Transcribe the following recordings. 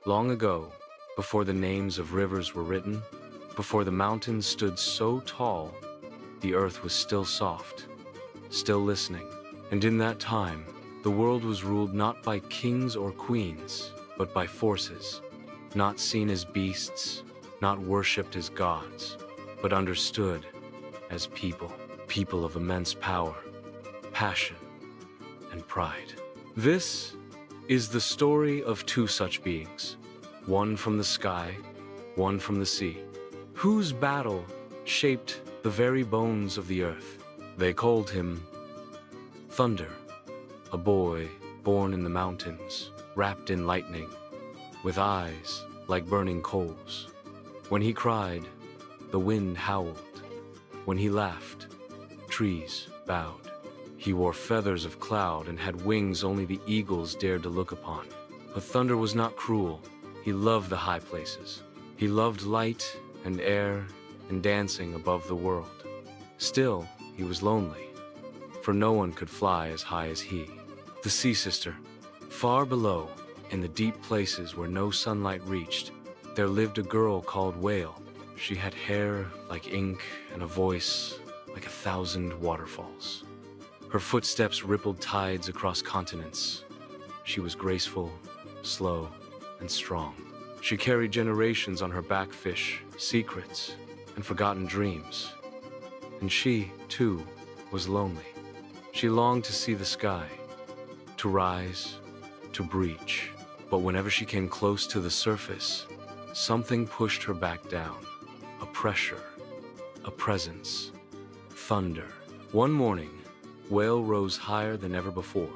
Long ago, before the names of rivers were written, before the mountains stood so tall, the earth was still soft, still listening. And in that time, the world was ruled not by kings or queens, but by forces, not seen as beasts, not worshipped as gods, but understood as people, people of immense power, passion, and pride. This is the story of two such beings, one from the sky, one from the sea, whose battle shaped the very bones of the earth. They called him Thunder, a boy born in the mountains, wrapped in lightning, with eyes like burning coals. When he cried, the wind howled. When he laughed, trees bowed. He wore feathers of cloud and had wings only the eagles dared to look upon. But Thunder was not cruel. He loved the high places. He loved light and air and dancing above the world. Still, he was lonely, for no one could fly as high as he. The sea sister, far below, in the deep places where no sunlight reached, there lived a girl called Whale. She had hair like ink and a voice like 1,000 waterfalls. Her footsteps rippled tides across continents. She was graceful, slow, and strong. She carried generations on her back, fish, secrets, and forgotten dreams. And she, too, was lonely. She longed to see the sky, to rise, to breach. But whenever she came close to the surface, something pushed her back down. A pressure, a presence, thunder. One morning, Whale rose higher than ever before,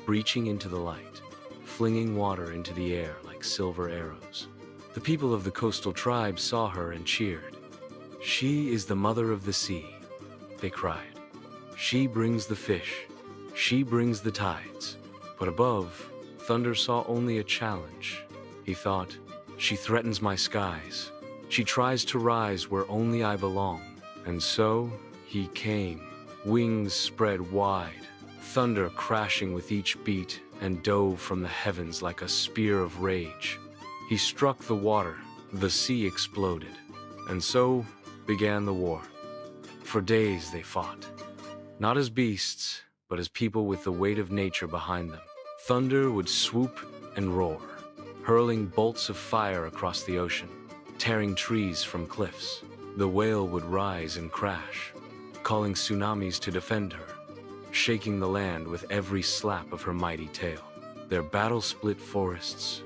breaching into the light, flinging water into the air like silver arrows. The people of the coastal tribes saw her and cheered. "She is the mother of the sea," they cried. "She brings the fish. She brings the tides." But above, Thunder saw only a challenge. He thought, "She threatens my skies. She tries to rise where only I belong." And so he came, wings spread wide, thunder crashing with each beat, and dove from the heavens like a spear of rage. He struck the water, the sea exploded, and so began the war. For days they fought, not as beasts, but as people with the weight of nature behind them. Thunder would swoop and roar, hurling bolts of fire across the ocean, tearing trees from cliffs. The whale would rise and crash, calling tsunamis to defend her, shaking the land with every slap of her mighty tail. Their battle split forests,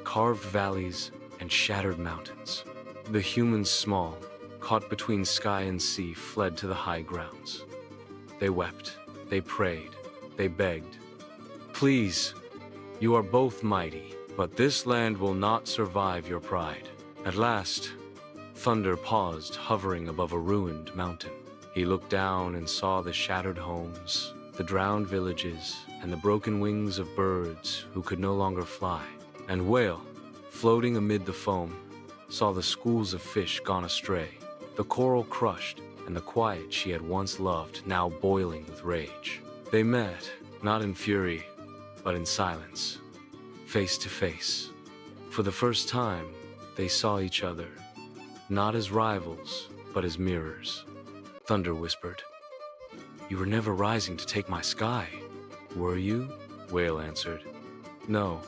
carved valleys, and shattered mountains. The humans, small, caught between sky and sea, fled to the high grounds. They wept, they prayed, they begged. "Please, you are both mighty, but this land will not survive your pride." At last, Thunder paused, hovering above a ruined mountain. He looked down and saw the shattered homes, the drowned villages, and the broken wings of birds who could no longer fly. And Whale, floating amid the foam, saw the schools of fish gone astray, the coral crushed, and the quiet she had once loved now boiling with rage. They met, not in fury, but in silence, face to face. For the first time, they saw each other, not as rivals, but as mirrors. Thunder whispered, "You were never rising to take my sky, were you?" Whale answered, "No,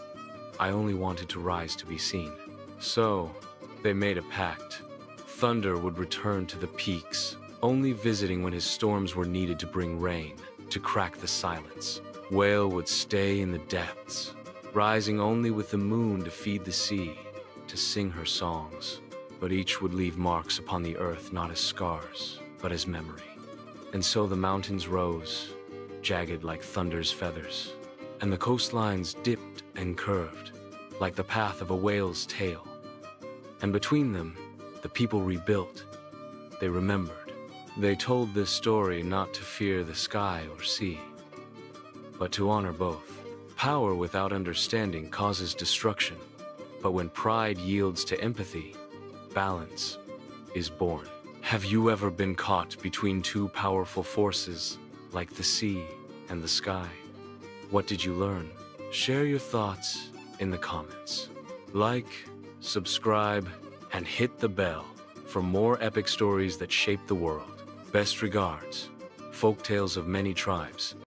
I only wanted to rise to be seen." So, they made a pact. Thunder would return to the peaks, only visiting when his storms were needed to bring rain, to crack the silence. Whale would stay in the depths, rising only with the moon to feed the sea, to sing her songs. But each would leave marks upon the earth, not as scars, but as memory. And so the mountains rose, jagged like Thunder's feathers, and the coastlines dipped and curved, like the path of a whale's tail. And between them, the people rebuilt. They remembered. They told this story not to fear the sky or sea, but to honor both. Power without understanding causes destruction, but when pride yields to empathy, balance is born. Have you ever been caught between two powerful forces, like the sea and the sky? What did you learn? Share your thoughts in the comments. Like, subscribe, and hit the bell for more epic stories that shape the world. Best regards, Folktales of Many Tribes.